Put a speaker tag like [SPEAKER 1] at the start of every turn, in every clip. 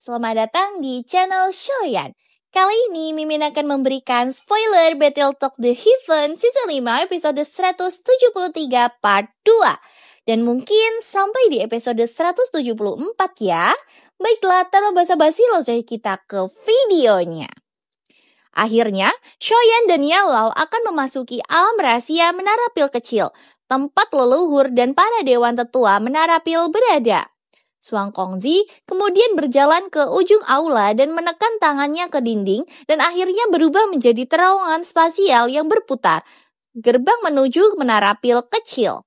[SPEAKER 1] selamat datang di channel Shoyan. Kali ini Mimin akan memberikan spoiler Battle Talk The Heaven Season 5 episode 173 part 2. Dan mungkin sampai di episode 174 ya. Baiklah, tanpa basa-basi langsung kita ke videonya. Akhirnya, Shoyan dan Yaolao akan memasuki alam rahasia Menara Pil Kecil, tempat leluhur dan para dewan tetua Menara Pil berada. Suang Kongzi kemudian berjalan ke ujung aula dan menekan tangannya ke dinding dan akhirnya berubah menjadi terowongan spasial yang berputar, gerbang menuju Menara Pil Kecil.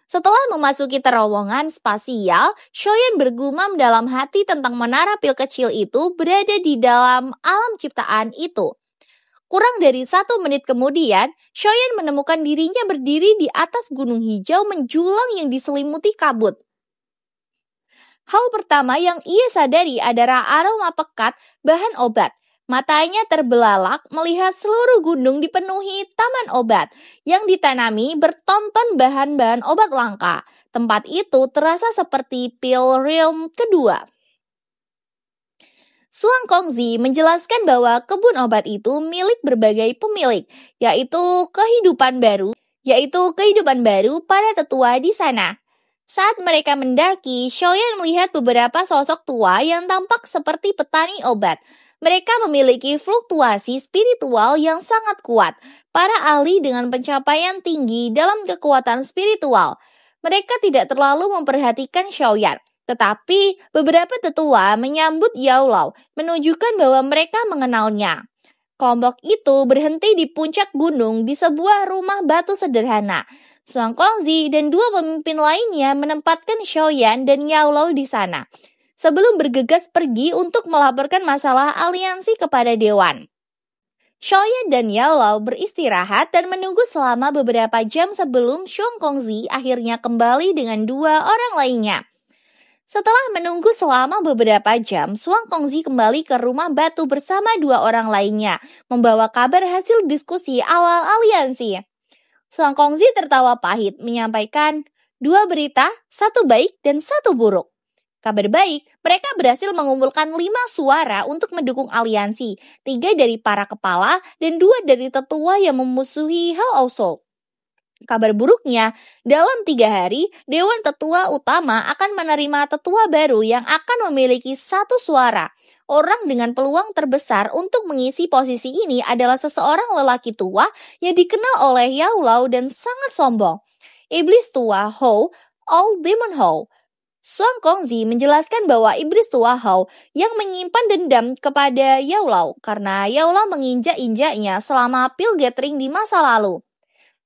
[SPEAKER 1] Setelah memasuki terowongan spasial, Shoyan bergumam dalam hati tentang Menara Pil Kecil itu berada di dalam alam ciptaan itu. Kurang dari 1 menit kemudian, Shoyan menemukan dirinya berdiri di atas gunung hijau menjulang yang diselimuti kabut. Hal pertama yang ia sadari adalah aroma pekat bahan obat. Matanya terbelalak melihat seluruh gunung dipenuhi taman obat yang ditanami bertonton bahan-bahan obat langka. Tempat itu terasa seperti Pil Realm kedua. Suang Kongzi menjelaskan bahwa kebun obat itu milik berbagai pemilik, yaitu kehidupan baru para tetua di sana. Saat mereka mendaki, Shoyan melihat beberapa sosok tua yang tampak seperti petani obat. Mereka memiliki fluktuasi spiritual yang sangat kuat. Para ahli dengan pencapaian tinggi dalam kekuatan spiritual. Mereka tidak terlalu memperhatikan Shoyan. Tetapi beberapa tetua menyambut Yaolao, menunjukkan bahwa mereka mengenalnya. Kelompok itu berhenti di puncak gunung di sebuah rumah batu sederhana. Suang Kongzi dan 2 pemimpin lainnya menempatkan Shoyan dan Yaolao di sana, sebelum bergegas pergi untuk melaporkan masalah aliansi kepada Dewan. Shoyan dan Yaolao beristirahat dan menunggu selama beberapa jam sebelum Suang Kongzi akhirnya kembali dengan 2 orang lainnya. Setelah menunggu selama beberapa jam, Suang Kongzi kembali ke rumah batu bersama 2 orang lainnya, membawa kabar hasil diskusi awal aliansi. Suang Kongzi tertawa pahit, menyampaikan 2 berita, 1 baik dan 1 buruk. Kabar baik, mereka berhasil mengumpulkan 5 suara untuk mendukung aliansi, 3 dari para kepala dan 2 dari tetua yang memusuhi Hall of Soul. Kabar buruknya, dalam 3 hari, Dewan Tetua Utama akan menerima tetua baru yang akan memiliki 1 suara. Orang dengan peluang terbesar untuk mengisi posisi ini adalah seseorang lelaki tua yang dikenal oleh Yaolao dan sangat sombong. Iblis tua Hou, Old Demon Hou. Suang Kongzi menjelaskan bahwa iblis tua Hou yang menyimpan dendam kepada Yaolao karena Yaolao menginjak-injaknya selama Pil Gathering di masa lalu.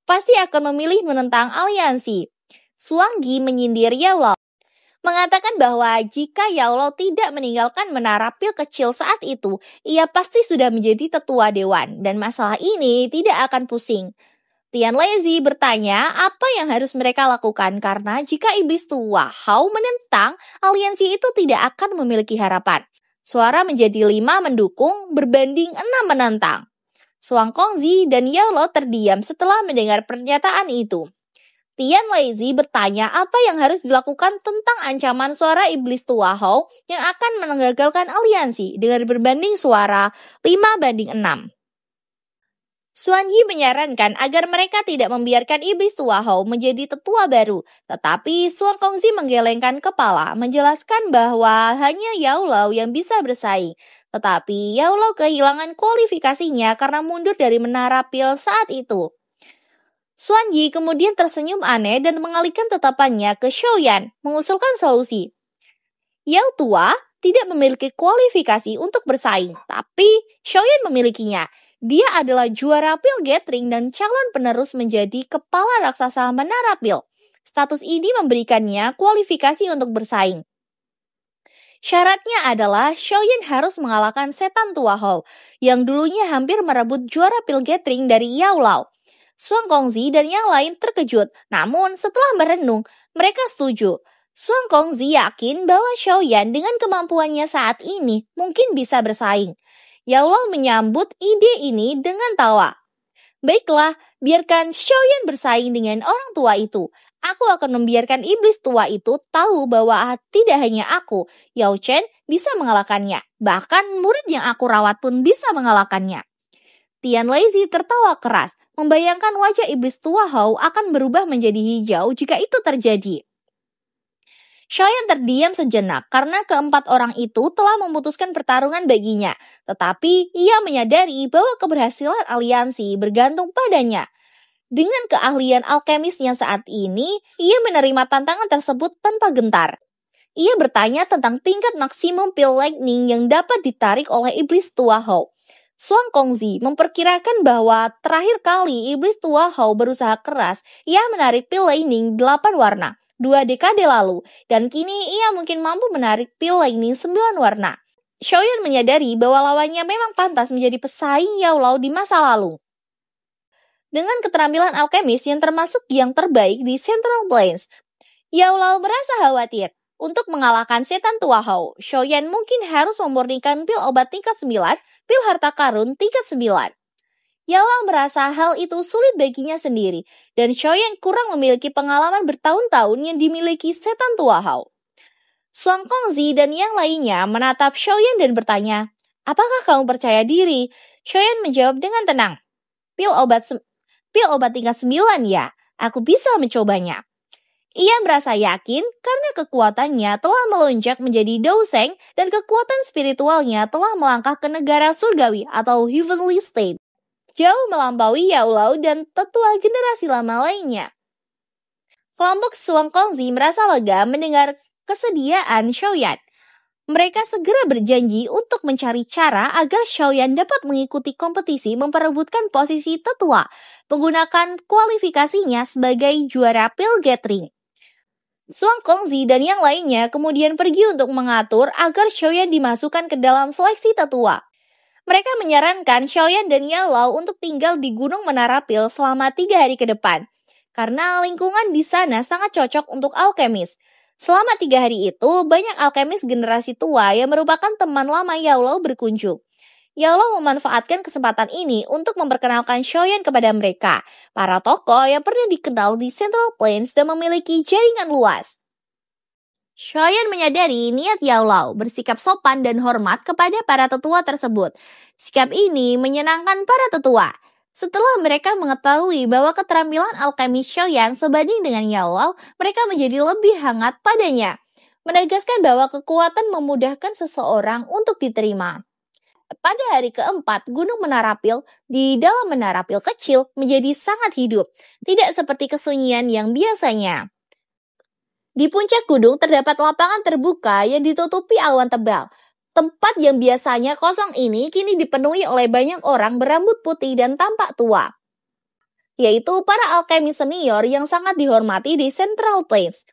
[SPEAKER 1] Pasti akan memilih menentang aliansi. Suang Gi menyindir Yaolao, mengatakan bahwa jika Yaolao tidak meninggalkan Menara Pil Kecil saat itu, ia pasti sudah menjadi tetua dewan dan masalah ini tidak akan pusing. Tian Lezi bertanya apa yang harus mereka lakukan karena jika iblis tua Hou menentang, aliansi itu tidak akan memiliki harapan. Suara menjadi 5 mendukung berbanding 6 menentang. Suang Kongzi dan Yaolao terdiam setelah mendengar pernyataan itu. Tian Lezi bertanya apa yang harus dilakukan tentang ancaman suara iblis tua Hou yang akan menggagalkan aliansi dengan berbanding suara 5-6. Suan Yi menyarankan agar mereka tidak membiarkan iblis tua Hou menjadi tetua baru, tetapi Suang Kongzi menggelengkan kepala, menjelaskan bahwa hanya Yaolao yang bisa bersaing. Tetapi Yaolao kehilangan kualifikasinya karena mundur dari Menara Pil saat itu. Suan Yi kemudian tersenyum aneh dan mengalihkan tatapannya ke Shoyan, mengusulkan solusi. Yao tua tidak memiliki kualifikasi untuk bersaing, tapi Shoyan memilikinya. Dia adalah juara Pil Gathering dan calon penerus menjadi kepala raksasa Menara Pil. Status ini memberikannya kualifikasi untuk bersaing. Syaratnya adalah Shoyan harus mengalahkan setan tua Hou, yang dulunya hampir merebut juara Pil Gathering dari Yaolao. Suang Kongzi dan yang lain terkejut, namun setelah merenung, mereka setuju. Suang Kongzi yakin bahwa Shoyan dengan kemampuannya saat ini mungkin bisa bersaing. Yaolao menyambut ide ini dengan tawa. Baiklah, biarkan Shoyan bersaing dengan orang tua itu. Aku akan membiarkan iblis tua itu tahu bahwa tidak hanya aku, Yao Chen, bisa mengalahkannya. Bahkan murid yang aku rawat pun bisa mengalahkannya. Tian Lazy tertawa keras, membayangkan wajah iblis tua Hao akan berubah menjadi hijau jika itu terjadi. Xiaoyan terdiam sejenak karena keempat orang itu telah memutuskan pertarungan baginya. Tetapi ia menyadari bahwa keberhasilan aliansi bergantung padanya. Dengan keahlian alkemisnya saat ini, ia menerima tantangan tersebut tanpa gentar. Ia bertanya tentang tingkat maksimum pil lightning yang dapat ditarik oleh iblis tua Hao. Suang Kongzi memperkirakan bahwa terakhir kali iblis tua Hao berusaha keras, ia menarik pil lightning 8 warna, 2 dekade lalu, dan kini ia mungkin mampu menarik pil lightning 9 warna. Xiaoyan menyadari bahwa lawannya memang pantas menjadi pesaing Yao Lao di masa lalu. Dengan keterampilan alkemis yang termasuk yang terbaik di Central Plains, Yao Lao merasa khawatir. Untuk mengalahkan setan tua Hao, Xiaoyan mungkin harus memurnikan pil obat tingkat 9, pil harta karun tingkat 9. Yao Lao merasa hal itu sulit baginya sendiri, dan Xiaoyan kurang memiliki pengalaman bertahun-tahun yang dimiliki setan tua Hao. Suang Kongzi dan yang lainnya menatap Xiaoyan dan bertanya, "Apakah kamu percaya diri?" Xiaoyan menjawab dengan tenang, Pil obat tingkat 9 ya, aku bisa mencobanya. Ia merasa yakin karena kekuatannya telah melonjak menjadi Douseng dan kekuatan spiritualnya telah melangkah ke negara surgawi atau heavenly state, jauh melampaui Yao Lao dan tetua generasi lama lainnya. Kelompok Suang Kongzi merasa lega mendengar kesediaan Xiaoyan. Mereka segera berjanji untuk mencari cara agar Xiaoyan dapat mengikuti kompetisi memperebutkan posisi tetua, menggunakan kualifikasinya sebagai juara pil gathering. Suang Kongzi dan yang lainnya kemudian pergi untuk mengatur agar Xiaoyan dimasukkan ke dalam seleksi tetua. Mereka menyarankan Xiaoyan dan Yao Lao untuk tinggal di Gunung Menara Pil selama 3 hari ke depan, karena lingkungan di sana sangat cocok untuk alkemis. Selama 3 hari itu, banyak alkemis generasi tua yang merupakan teman lama Yao Lao berkunjung. Yao Lao memanfaatkan kesempatan ini untuk memperkenalkan Xiaoyan kepada mereka, para tokoh yang pernah dikenal di Central Plains dan memiliki jaringan luas. Xiaoyan menyadari niat Yao Lao bersikap sopan dan hormat kepada para tetua tersebut. Sikap ini menyenangkan para tetua. Setelah mereka mengetahui bahwa keterampilan alkemis Xiaoyan sebanding dengan Yao Lao, mereka menjadi lebih hangat padanya, menegaskan bahwa kekuatan memudahkan seseorang untuk diterima. Pada hari keempat, Gunung Menara Pil di dalam Menara Pil kecil menjadi sangat hidup, tidak seperti kesunyian yang biasanya. Di puncak gunung terdapat lapangan terbuka yang ditutupi awan tebal. Tempat yang biasanya kosong ini kini dipenuhi oleh banyak orang berambut putih dan tampak tua, yaitu para alkemis senior yang sangat dihormati di Central Plains.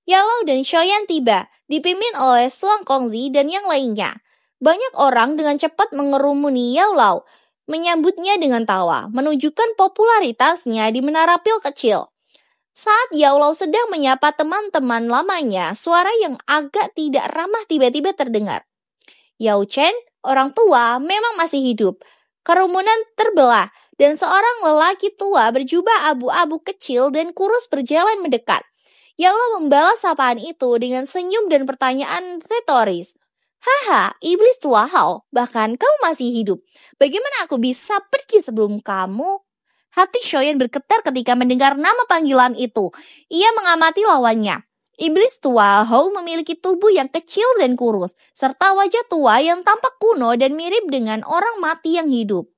[SPEAKER 1] Yao Lao dan Xiaoyan tiba, dipimpin oleh Suang Kongzi dan yang lainnya. Banyak orang dengan cepat mengerumuni Yao Lao, menyambutnya dengan tawa, menunjukkan popularitasnya di Menara Pil kecil. Saat Yao Lao sedang menyapa teman-teman lamanya, suara yang agak tidak ramah tiba-tiba terdengar. Yao Chen, orang tua, memang masih hidup. Kerumunan terbelah, dan seorang lelaki tua berjubah abu-abu kecil dan kurus berjalan mendekat. Yao Lao membalas sapaan itu dengan senyum dan pertanyaan retoris. Haha, iblis tua Hao, bahkan kamu masih hidup. Bagaimana aku bisa pergi sebelum kamu? Hati Xiaoyan bergetar ketika mendengar nama panggilan itu. Ia mengamati lawannya. Iblis tua Hao memiliki tubuh yang kecil dan kurus, serta wajah tua yang tampak kuno dan mirip dengan orang mati yang hidup.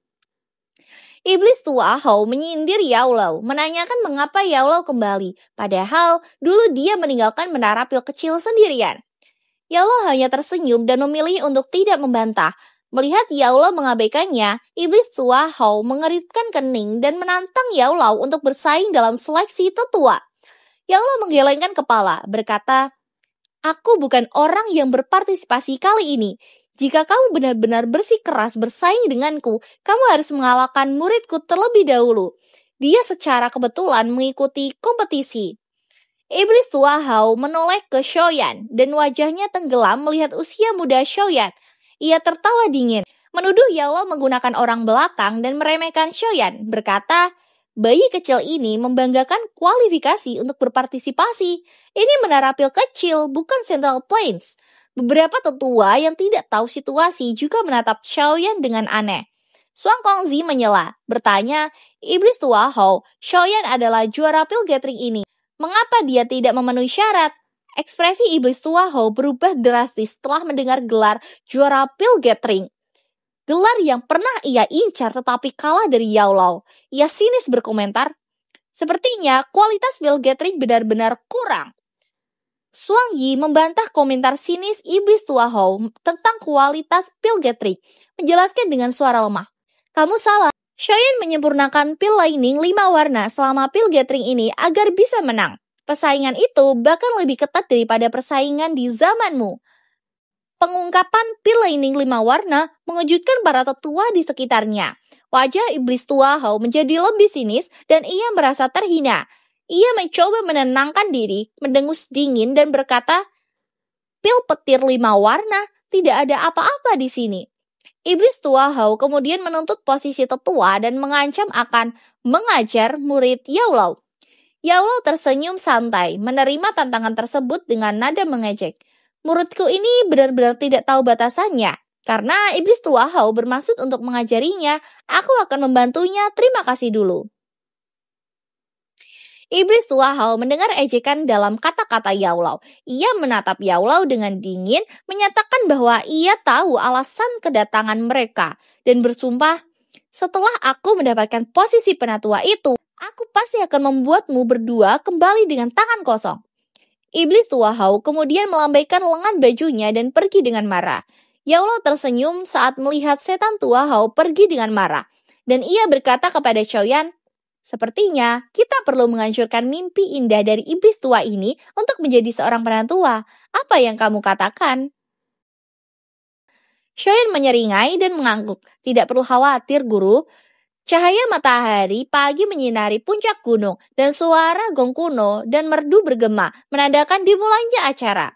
[SPEAKER 1] Iblis tua Hao menyindir Yao Lao, menanyakan mengapa Yao Lao kembali, padahal dulu dia meninggalkan Menara Pil kecil sendirian. Yao Lao hanya tersenyum dan memilih untuk tidak membantah. Melihat Yao Lao mengabaikannya, iblis tua Hao mengeritkan kening dan menantang Yao Lao untuk bersaing dalam seleksi tetua. Yao Lao menggelengkan kepala, berkata, "Aku bukan orang yang berpartisipasi kali ini. Jika kamu benar-benar bersikeras bersaing denganku, kamu harus mengalahkan muridku terlebih dahulu. Dia secara kebetulan mengikuti kompetisi." Iblis tua Hao menoleh ke Xiaoyan dan wajahnya tenggelam melihat usia muda Xiaoyan. Ia tertawa dingin, menuduh Yao Lao menggunakan orang belakang dan meremehkan Xiaoyan, berkata, Bayi kecil ini membanggakan kualifikasi untuk berpartisipasi. Ini menara pil kecil, bukan Central Plains. Beberapa tetua yang tidak tahu situasi juga menatap Xiaoyan dengan aneh. Suang Kongzi menyela, bertanya, "Iblis tua Hou, Xiaoyan adalah juara pil gathering ini. Mengapa dia tidak memenuhi syarat?" Ekspresi iblis tua Hou berubah drastis setelah mendengar gelar juara pil gathering. Gelar yang pernah ia incar tetapi kalah dari Yao Lao. Ia sinis berkomentar, "Sepertinya kualitas pil gathering benar-benar kurang." Suang Yi membantah komentar sinis iblis tua Hou tentang kualitas pil gathering, menjelaskan dengan suara lemah, "Kamu salah. Xiaoyan menyempurnakan pil lining 5 warna selama pil gathering ini agar bisa menang. Persaingan itu bahkan lebih ketat daripada persaingan di zamanmu." Pengungkapan pil lining 5 warna mengejutkan para tetua di sekitarnya. Wajah iblis tua Hou menjadi lebih sinis dan ia merasa terhina. Ia mencoba menenangkan diri, mendengus dingin dan berkata, "Pil petir 5 warna, tidak ada apa-apa di sini." Iblis tua Hou kemudian menuntut posisi tetua dan mengancam akan mengajar murid Yao Lao. Yao Lao tersenyum santai, menerima tantangan tersebut dengan nada mengejek. "Muridku ini benar-benar tidak tahu batasannya. Karena iblis tua Hou bermaksud untuk mengajarinya, aku akan membantunya, terima kasih dulu." Iblis tua Hou mendengar ejekan dalam kata-kata Yao Lao. Ia menatap Yao Lao dengan dingin, menyatakan bahwa ia tahu alasan kedatangan mereka, dan bersumpah, "Setelah aku mendapatkan posisi penatua itu, aku pasti akan membuatmu berdua kembali dengan tangan kosong." Iblis tua Hou kemudian melambaikan lengan bajunya dan pergi dengan marah. Yao Lao tersenyum saat melihat setan tua Hou pergi dengan marah, dan ia berkata kepada Xiaoyan, "Sepertinya kita perlu menghancurkan mimpi indah dari iblis tua ini untuk menjadi seorang penatua. Apa yang kamu katakan?" Xiaoyan menyeringai dan mengangguk. "Tidak perlu khawatir, guru. Cahaya matahari pagi menyinari puncak gunung dan suara gong kuno dan merdu bergema menandakan dimulainya acara.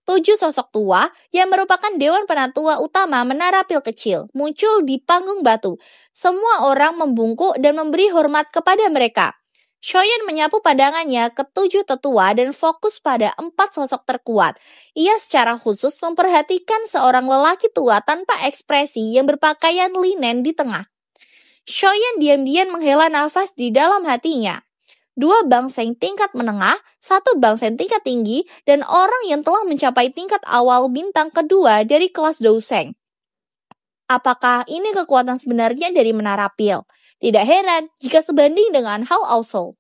[SPEAKER 1] 7 sosok tua yang merupakan dewan penatua utama menara pil kecil muncul di panggung batu. Semua orang membungkuk dan memberi hormat kepada mereka. Xiaoyan menyapu pandangannya ke 7 tetua dan fokus pada 4 sosok terkuat. Ia secara khusus memperhatikan seorang lelaki tua tanpa ekspresi yang berpakaian linen di tengah. Xiaoyan diam-diam menghela nafas di dalam hatinya. 2 bangseng tingkat menengah, 1 bangseng tingkat tinggi, dan orang yang telah mencapai tingkat awal bintang kedua dari kelas Douseng. Apakah ini kekuatan sebenarnya dari menara pil? Tidak heran jika sebanding dengan Hao Aoshou.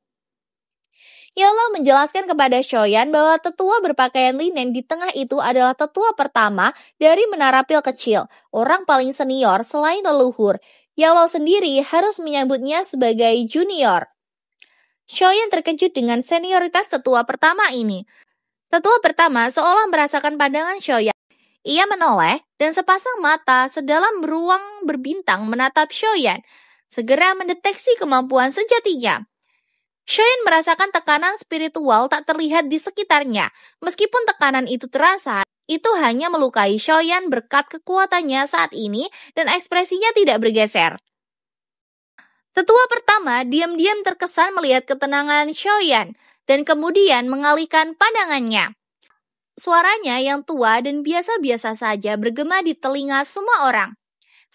[SPEAKER 1] Yao Lao menjelaskan kepada Xiaoyan bahwa tetua berpakaian linen di tengah itu adalah tetua pertama dari menara pil kecil, orang paling senior selain leluhur. Yao Lao sendiri harus menyambutnya sebagai junior. Xiaoyan terkejut dengan senioritas tetua pertama ini. Tetua pertama seolah merasakan pandangan Xiaoyan. Ia menoleh dan sepasang mata sedalam ruang berbintang menatap Xiaoyan, segera mendeteksi kemampuan sejatinya. Xiaoyan merasakan tekanan spiritual tak terlihat di sekitarnya. Meskipun tekanan itu terasa, itu hanya melukai Xiaoyan berkat kekuatannya saat ini dan ekspresinya tidak bergeser. Tetua pertama diam-diam terkesan melihat ketenangan Xiaoyan dan kemudian mengalihkan pandangannya. Suaranya yang tua dan biasa-biasa saja bergema di telinga semua orang.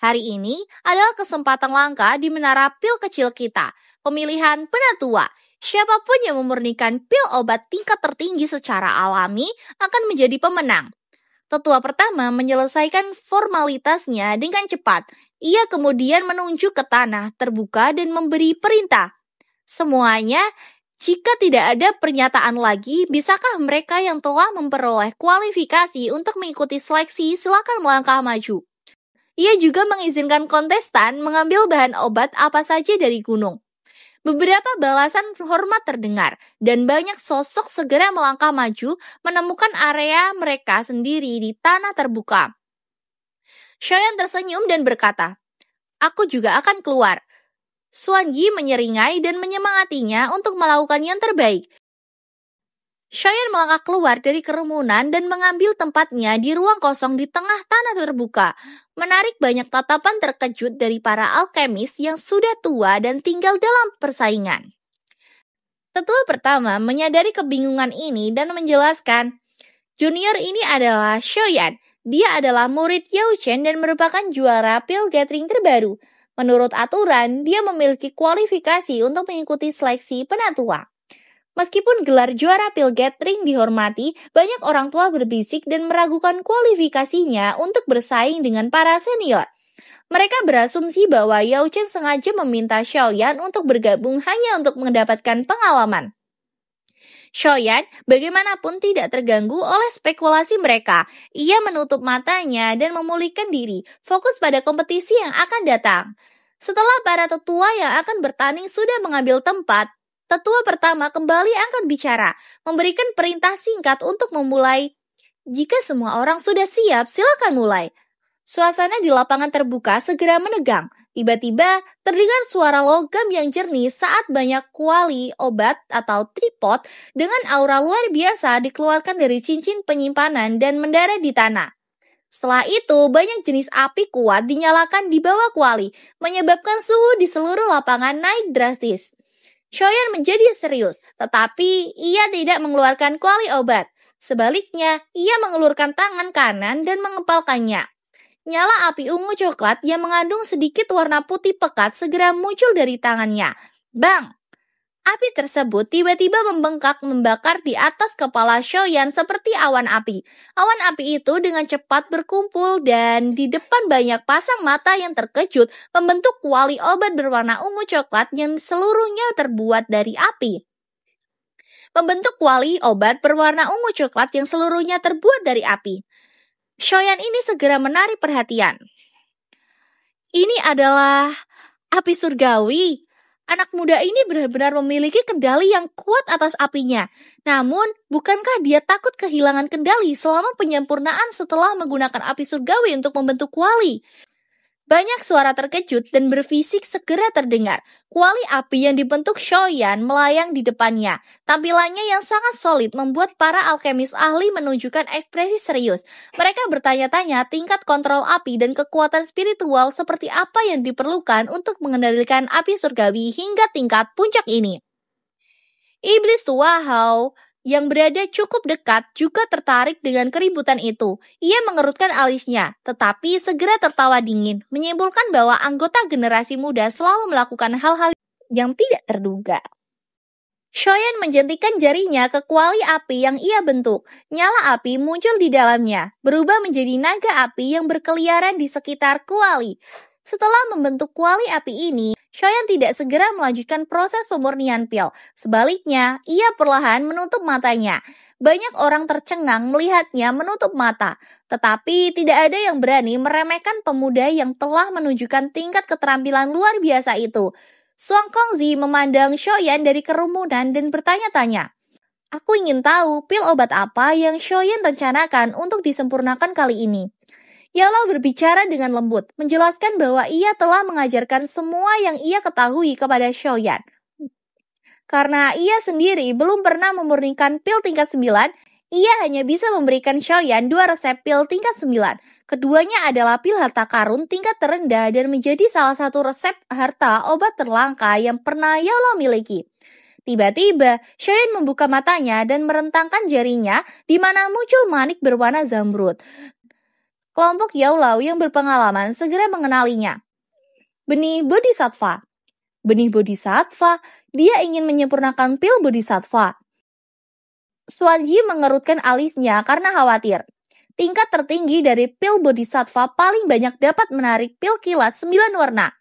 [SPEAKER 1] "Hari ini adalah kesempatan langka di menara pil kecil kita. Pemilihan penatua. Siapapun yang memurnikan pil obat tingkat tertinggi secara alami akan menjadi pemenang." Tetua pertama menyelesaikan formalitasnya dengan cepat. Ia kemudian menunjuk ke tanah terbuka dan memberi perintah. "Semuanya, jika tidak ada pernyataan lagi, bisakah mereka yang telah memperoleh kualifikasi untuk mengikuti seleksi silakan melangkah maju." Ia juga mengizinkan kontestan mengambil bahan obat apa saja dari gunung. Beberapa balasan hormat terdengar, dan banyak sosok segera melangkah maju menemukan area mereka sendiri di tanah terbuka. Xiaoyan tersenyum dan berkata, "Aku juga akan keluar." Suan Yi menyeringai dan menyemangatinya untuk melakukan yang terbaik. Shoyan melangkah keluar dari kerumunan dan mengambil tempatnya di ruang kosong di tengah tanah terbuka, menarik banyak tatapan terkejut dari para alkemis yang sudah tua dan tinggal dalam persaingan. Tetua pertama menyadari kebingungan ini dan menjelaskan, junior ini adalah Shoyan. Dia adalah murid Yao Chen dan merupakan juara pil gathering terbaru. Menurut aturan, dia memiliki kualifikasi untuk mengikuti seleksi penatua. Meskipun gelar juara pil gathering dihormati, banyak orang tua berbisik dan meragukan kualifikasinya untuk bersaing dengan para senior. Mereka berasumsi bahwa Yao Chen sengaja meminta Shoyan untuk bergabung hanya untuk mendapatkan pengalaman. Shoyan bagaimanapun tidak terganggu oleh spekulasi mereka. Ia menutup matanya dan memulihkan diri, fokus pada kompetisi yang akan datang. Setelah para tetua yang akan bertanding sudah mengambil tempat, tetua pertama kembali angkat bicara, memberikan perintah singkat untuk memulai. Jika semua orang sudah siap, silakan mulai. Suasana di lapangan terbuka segera menegang. Tiba-tiba terdengar suara logam yang jernih saat banyak kuali obat atau tripod dengan aura luar biasa dikeluarkan dari cincin penyimpanan dan mendarat di tanah. Setelah itu, banyak jenis api kuat dinyalakan di bawah kuali, menyebabkan suhu di seluruh lapangan naik drastis. Shoyan menjadi serius, tetapi ia tidak mengeluarkan kuali obat. Sebaliknya, ia mengulurkan tangan kanan dan mengepalkannya. Nyala api ungu coklat yang mengandung sedikit warna putih pekat segera muncul dari tangannya. Bang! Api tersebut tiba-tiba membengkak membakar di atas kepala Shoyan seperti awan api. Awan api itu dengan cepat berkumpul dan di depan banyak pasang mata yang terkejut membentuk kuali obat berwarna ungu coklat yang seluruhnya terbuat dari api. Membentuk kuali obat berwarna ungu coklat yang seluruhnya terbuat dari api. Shoyan ini segera menarik perhatian. Ini adalah api surgawi. Anak muda ini benar-benar memiliki kendali yang kuat atas apinya. Namun, bukankah dia takut kehilangan kendali selama penyempurnaan setelah menggunakan api surgawi untuk membentuk kuali? Banyak suara terkejut dan berbisik segera terdengar. Kuali api yang dibentuk Shoyan melayang di depannya. Tampilannya yang sangat solid membuat para alkemis ahli menunjukkan ekspresi serius. Mereka bertanya-tanya tingkat kontrol api dan kekuatan spiritual seperti apa yang diperlukan untuk mengendalikan api surgawi hingga tingkat puncak ini. Iblis tua Hao yang berada cukup dekat juga tertarik dengan keributan itu. Ia mengerutkan alisnya, tetapi segera tertawa dingin, menyimpulkan bahwa anggota generasi muda selalu melakukan hal-hal yang tidak terduga. Shoyan menjentikan jarinya ke kuali api yang ia bentuk. Nyala api muncul di dalamnya, berubah menjadi naga api yang berkeliaran di sekitar kuali. Setelah membentuk kuali api ini, Shoyan tidak segera melanjutkan proses pemurnian pil. Sebaliknya, ia perlahan menutup matanya. Banyak orang tercengang melihatnya menutup mata. Tetapi tidak ada yang berani meremehkan pemuda yang telah menunjukkan tingkat keterampilan luar biasa itu. Suang Kongzi memandang Shoyan dari kerumunan dan bertanya-tanya. Aku ingin tahu pil obat apa yang Shoyan rencanakan untuk disempurnakan kali ini. Yao Lao berbicara dengan lembut, menjelaskan bahwa ia telah mengajarkan semua yang ia ketahui kepada Shoyan. Karena ia sendiri belum pernah memurnikan pil tingkat 9, ia hanya bisa memberikan Shoyan 2 resep pil tingkat 9. Keduanya adalah pil harta karun tingkat terendah dan menjadi salah satu resep harta obat terlangka yang pernah Yao Lao miliki. Tiba-tiba, Shoyan membuka matanya dan merentangkan jarinya di mana muncul manik berwarna zamrud. Kelompok Yao Lao yang berpengalaman segera mengenalinya. Benih Bodhisattva. Benih Bodhisattva, dia ingin menyempurnakan pil Bodhisattva. Xuanji mengerutkan alisnya karena khawatir. Tingkat tertinggi dari pil Bodhisattva paling banyak dapat menarik pil kilat 9 warna.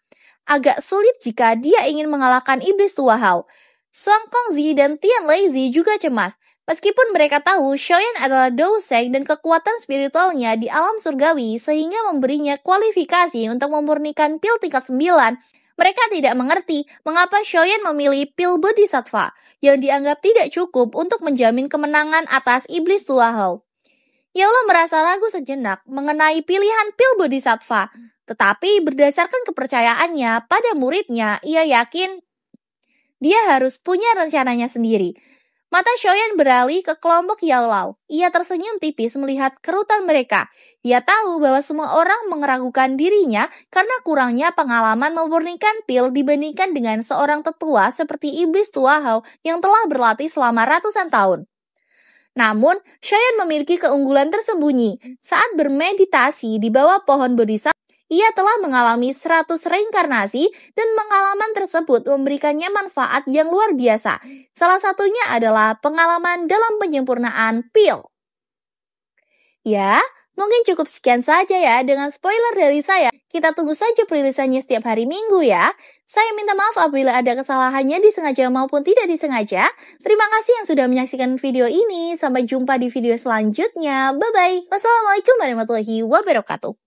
[SPEAKER 1] Agak sulit jika dia ingin mengalahkan iblis tua Hao. Suang Kongzi dan Tian Leizi juga cemas. Meskipun mereka tahu Shoyan adalah Douseng dan kekuatan spiritualnya di alam surgawi sehingga memberinya kualifikasi untuk memurnikan pil tingkat 9, mereka tidak mengerti mengapa Shoyan memilih pil Bodhisattva yang dianggap tidak cukup untuk menjamin kemenangan atas iblis tua Hao. Yao Lao merasa ragu sejenak mengenai pilihan pil Bodhisattva, tetapi berdasarkan kepercayaannya pada muridnya, ia yakin dia harus punya rencananya sendiri. Mata Shoyan beralih ke kelompok Yaolao. Ia tersenyum tipis melihat kerutan mereka. Ia tahu bahwa semua orang meragukan dirinya karena kurangnya pengalaman memurnikan pil dibandingkan dengan seorang tetua seperti iblis tua Hao yang telah berlatih selama ratusan tahun. Namun, Shoyan memiliki keunggulan tersembunyi. Saat bermeditasi di bawah pohon bodhisattva, ia telah mengalami 100 reinkarnasi dan pengalaman tersebut memberikannya manfaat yang luar biasa. Salah satunya adalah pengalaman dalam penyempurnaan pil. Ya, mungkin cukup sekian saja ya dengan spoiler dari saya. Kita tunggu saja perilisannya setiap hari Minggu ya. Saya minta maaf apabila ada kesalahannya disengaja maupun tidak disengaja. Terima kasih yang sudah menyaksikan video ini. Sampai jumpa di video selanjutnya. Bye-bye. Wassalamualaikum warahmatullahi wabarakatuh.